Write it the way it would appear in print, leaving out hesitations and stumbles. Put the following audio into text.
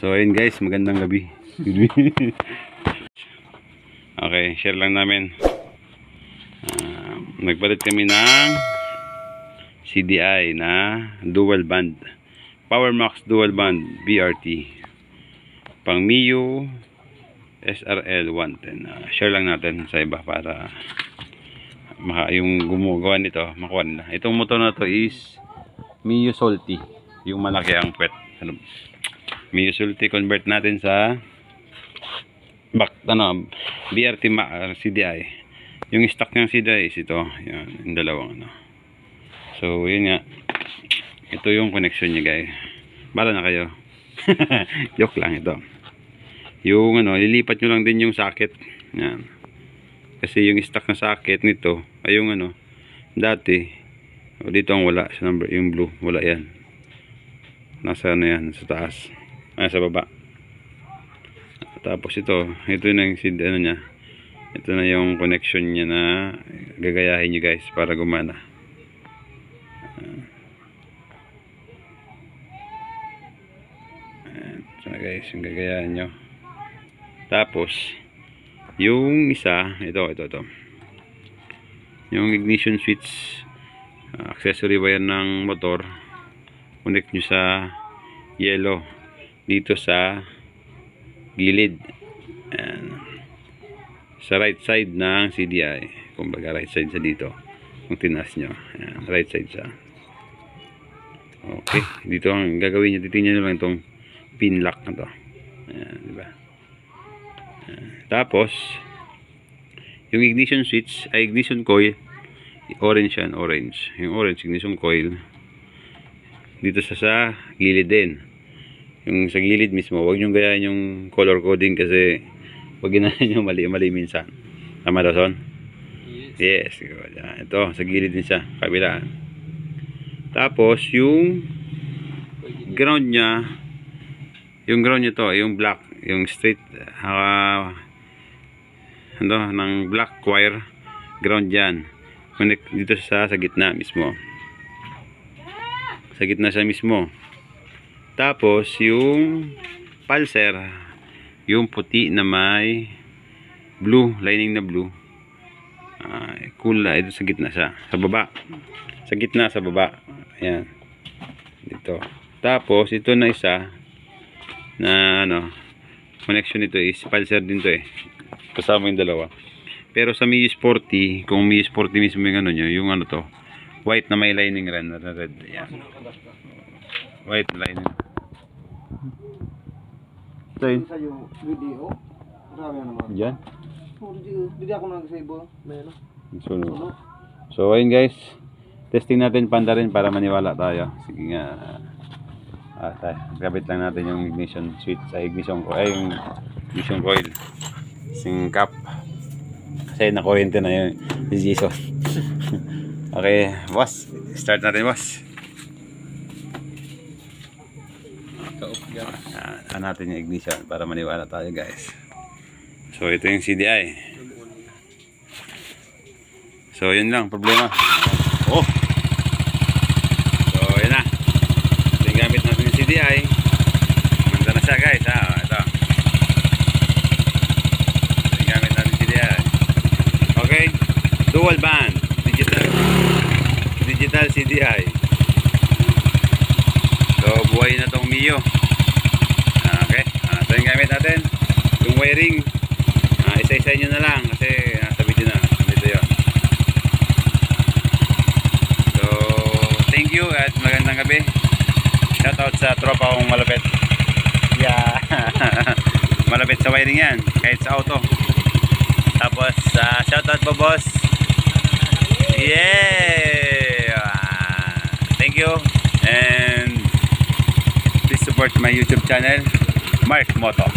So ayun guys, magandang gabi. Okay, share lang namin. Nagpalit kami ng CDI na dual band, PowerMax dual band BRT pang Mio SRL 110. Share lang natin sa iba para yung gumagawa nito makuha nila. Itong motor na to is Mio Salty, yung malaki ang pet. Mio Salty, convert natin sa BRT CDI. Yung stock ng CDI is ito, yan, yung dalawang So yun nga, ito yung connection niya guys. Bala na kayo. Joke lang ito. Yung lilipat nyo lang din yung socket. Yan. Kasi yung stock na socket nito ay yung dati dito ang wala sa number, yung blue, wala yan. Nasa yan, sa taas. Sa baba. Tapos ito na yung niya. Ito na yung connection niya na gagayahin nyo guys para gumana. So guys, yung gagayahin nyo. Tapos yung isa, ito. Yung ignition switch, accessory wire ng motor, connect nyo sa yellow dito sa gilid. Ayan. Sa right side ng CDI. Kumbaga right side sa dito. Kung tinas nyo. Ayan, right side sa. Okay. Dito ang gagawin nyo. Titingnan nyo lang itong pin lock na to. Ayan, diba? Ayan. Tapos yung ignition switch ay ignition coil. Orange yan. Orange. Yung orange ignition coil. Dito sa gilid din. Yung sa gilid mismo, huwag nyo gayahin yung color coding kasi pag ginahin nyo mali minsan. Tama daw, Son? Yes. Ito, sa gilid din siya, kabilaan. Tapos yung ground nya, to, yung black, yung straight ng black wire ground yan. Connect dito sa gitna mismo. Sa gitna siya mismo. Tapos yung pulser, yung puti na may blue, lining na blue, kulay, ito sa gitna siya, sa baba, sa gitna, sa baba. Ayan, dito. Tapos ito na isa na connection nito is pulser din to kasama yung dalawa. Pero sa Mio Sporty, kung Mio Sporty mismo yung nyo, yung to, white na may lining red. Ayan, white lining. Ito yun. Sa yung video, marami naman. Diyan? Hindi ako nag-save. So ayun guys, testing natin panda rin para maniwala tayo. Sige nga. Gabit lang natin yung ignition switch sa ignition coil. Yung ignition coil. Sing cap. Kasi nakuryente na yun. Si Jason. Okay, boss. Start natin, boss. Natin yung ignition para maniwala tayo guys. So ito yung CDI. So yun lang problema. So yun na. Ito yung gamit natin yung CDI. Manda na siya guys. Ito yung gamit natin yung CDI. Okay, dual band digital CDI. So buhay na tong Mio. Okay, ito yung gamit natin. Yung wiring, isa-isa nyo na lang kasi nasa video na. Dito yun. So, thank you at magandang gabi. Shoutout sa tropa kong malapit. Yeah. Malapit sa wiring yan, kahit sa auto. Tapos, shoutout po boss. Yeah. Thank you. And please support my YouTube channel, Mark Moto.